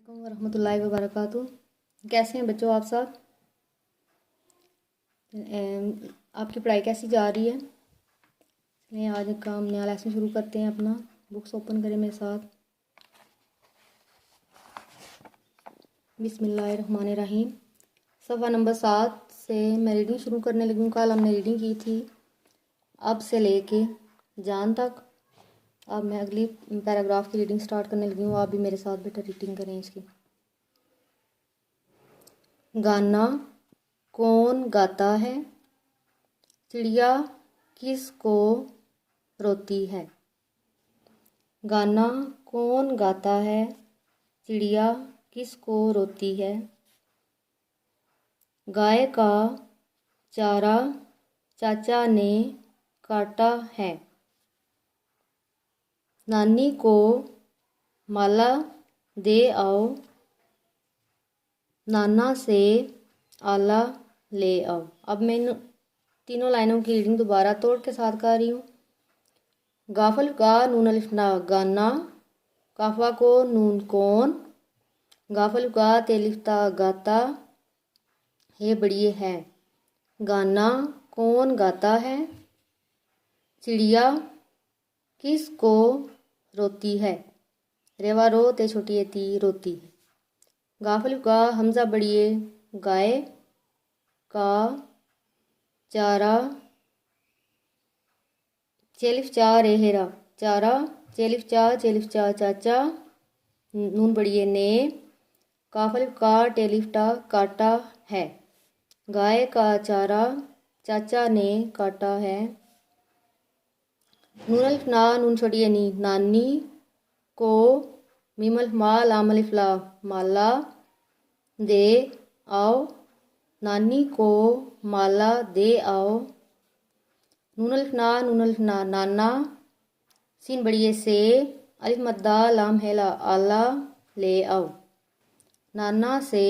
अस्सलामुअलैकुम वरहमतुल्लाहि वबरकातुह। कैसे हैं बच्चों आप सब? आपकी पढ़ाई कैसी जा रही है? चलिए आज का हम नया लेसन शुरू करते हैं अपना। बुक्स ओपन करें मेरे साथ। बिस्मिल्लाहिर्रहमानिर्रहीम। सफ़ा नंबर 7 से मैं रीडिंग शुरू करने लगी हूँ। कल हमने रीडिंग की थी अब से लेके जान तक। अब मैं अगली पैराग्राफ की रीडिंग स्टार्ट करने लगी हूँ। आप भी मेरे साथ बेटा रीडिंग करें इसकी। गाना कौन गाता है, चिड़िया किसको रोती है। गाना कौन गाता है, चिड़िया किसको रोती है। गाय का चारा चाचा ने काटा है, नानी को माला दे आओ, नाना से आला ले आओ। अब मैं इन तीनों लाइनों की रीडिंग दोबारा तोड़ के साथ कर रही हूँ। गाफल गा नून अलिफ ना गाना, काफा को नून कौन, गाफल गा तेलिफ्ता गाता, हे बड़िए है। गाना कौन गाता है, चिड़िया किसको रोती है। रेवा रो ते छोटी ती रोती है। गाफल गा हमजा बड़िए गाय का चारा, चेलिफ चा रेहेरा चारा, चेलिफ चा चाचा, नून बड़िए ने, काफल का टेलिफ्टा काटा है। गाय का चारा चाचा ने काटा है। नून अलिफ ना नून छोड़िए नी नानी को, मीम अलिफ मा लाम अलिफ ला माला दे आओ, नानी को माला दे आओ। नून अलिफ ना नाना, सीन बड़िए से, अलिफ मद्दा लाम हेला आला ले आओ, नाना से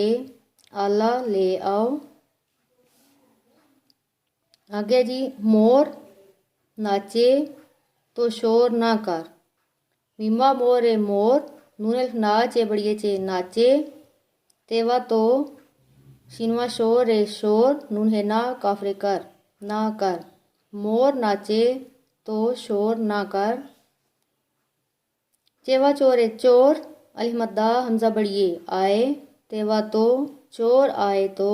आला ले आओ। आगे जी मोर नाचे तो शोर ना कर, मीमा मोर ए मोर, नून अलिफ ना चे बड़िए चे नाचे, तेवा तो शिनवा शोर रे शोर, नून है ना काफरे कर ना कर। मोर नाचे तो शोर ना कर। चेवा चोर ए चोर, अलिफ मद्दा हमजा बड़िए आए, तेवा तो चोर आए तो।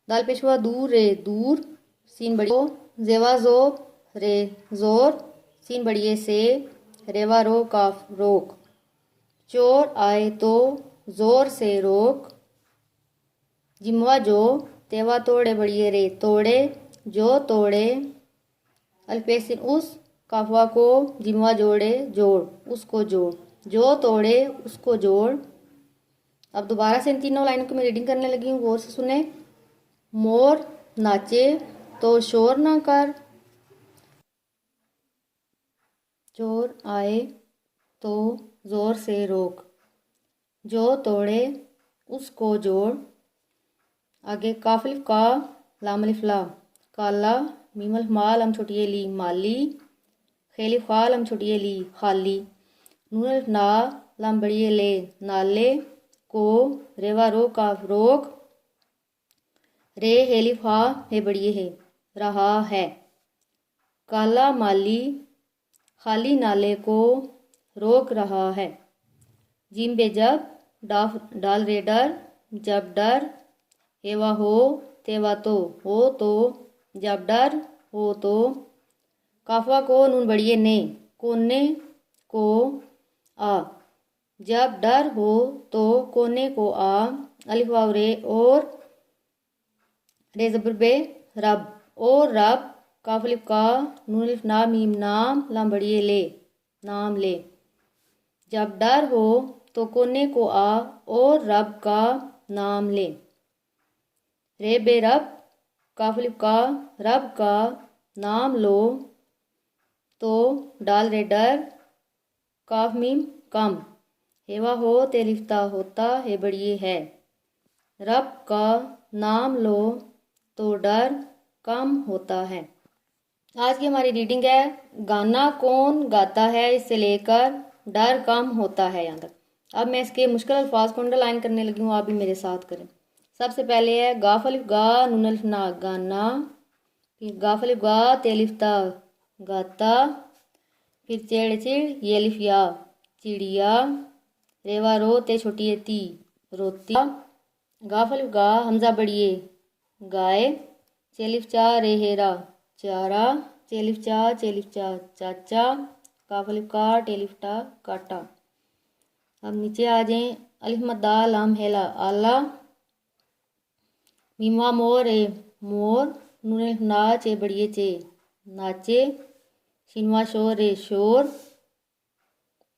दाल पेशवा दूर रे दूर, सीन बड़िए जेवा जो रे जोर, सीन बड़िए से, रेवा रो काफ रोक। चोर आए तो जोर से रोक। जिमवा जो, तेवा तोड़े बड़िए रे तोड़े, जो तोड़े, अल्पेसिन उस, काफवा को जिमवा जोड़े जोड़, उसको जोड़, जो तोड़े उसको जोड़। अब दोबारा से इन तीनों लाइनों की मैं रीडिंग करने लगी हूँ, गौर से सुने। मोर नाचे तो शोर ना कर, चोर आए तो जोर से रोक, जो तोड़े उसको जोड़। आगे काफिल का लाम अलिफ ला काला, मीम अलिफ मा लाम छोटिए ली माली, खेलिफ खा लाम छोटिए ली खाली, नून अलिफ ना लाम बड़िए ले नाले को, रेवा रो काफ रोक, रे हेलिफ हा हे बड़िए है रहा है। काला माली खाली नाले को रोक रहा है। जिम बेजब डाल रे डर, जब डर, हेवा हो तेवा तो हो तो, जब डर हो तो। काफवा को नून बड़िए ने, कोने को आ, जब डर हो तो कोने को आ, अलिफ वाव रे और, रे जबर बे रब, और रब, काफ अलिफ का नून अलिफ ना मीम नाम लाम बड़िए ले नाम ले। जब डर हो तो कोने को आ और रब का नाम ले। रे बे रब, काफ अलिफ का रब का नाम लो, तो डाल रे डर, काफ मीम कम, हेवा हो तेलिफ्ता होता है बड़िए है। रब का नाम लो तो डर कम होता है। आज की हमारी रीडिंग है गाना कौन गाता है इससे लेकर डर कम होता है यहाँ तक। अब मैं इसके मुश्किल अल्फाज को अंडरलाइन करने लगी हूँ, आप भी मेरे साथ करें। सबसे पहले है गाफ अलिफ गा नून अलिफ ना गाना, फिर गाफ अलिफ गा ते अलिफ ता गाता, फिर चेड़ चिड़ ये अलिफ या चिड़िया, रेवा रो ते छोटी ये ती रोती, गाफ अलिफ गा हमजा बड़िए गाय, चेलिफ चा रे हेरा चारा, चेलिफ चा चाचा, काफ अलिफ का टेलिफ टा काटा। अब नीचे आ जाएं, अलिफ मद्दा लाम हेला आला, मीमा मोर ए मोर, नून अलिफ ना चे बड़िए चे नाचे, शिनवा शोर ए शोर,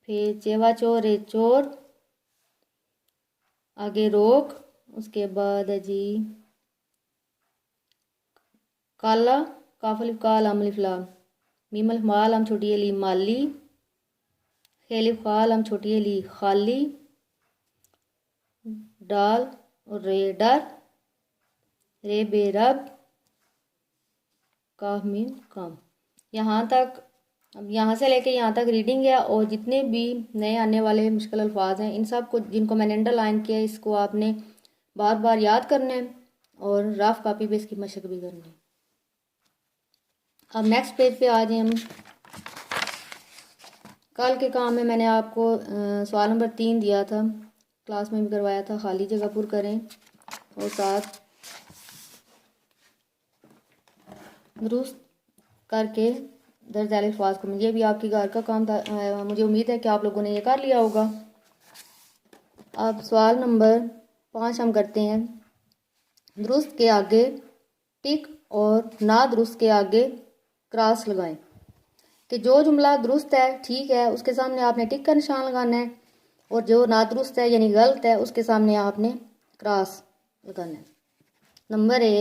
फिर चेवा चोर ए चोर, आगे रोक, उसके बाद है जी काला, काफ अलिफ का लाम अलिफ ला, मीम अलिफ मा लाम छोटी अली माली, खेलिफ खा लाम छोटी अली खाली, डाल और रे डर, रे बेरब, काफ मीम कम। यहाँ तक, अब यहाँ से लेके यहाँ तक रीडिंग है, और जितने भी नए आने वाले मुश्किल अल्फाज हैं इन सब को, जिनको मैंने अंडरलाइन किया है, इसको आपने बार बार याद करना है और रफ कॉपी पे इसकी मशक भी करनी है। अब नेक्स्ट पेज पे आ जाए हम। कल के काम में मैंने आपको सवाल नंबर 3 दिया था, क्लास में भी करवाया था, खाली जगह पुर करें और साथ दुरुस्त करके दर्ज अल्फाज को। ये भी आपके घर का काम था, मुझे उम्मीद है कि आप लोगों ने ये कर लिया होगा। अब सवाल नंबर 5 हम करते हैं। दुरुस्त के आगे टिक और ना दुरुस्त के आगे क्रॉस लगाएं। कि जो जुमला दुरुस्त है, ठीक है, उसके सामने आपने टिक का निशान लगाना है, और जो ना दुरुस्त है यानी गलत है उसके सामने आपने क्रॉस लगाना है। नंबर 1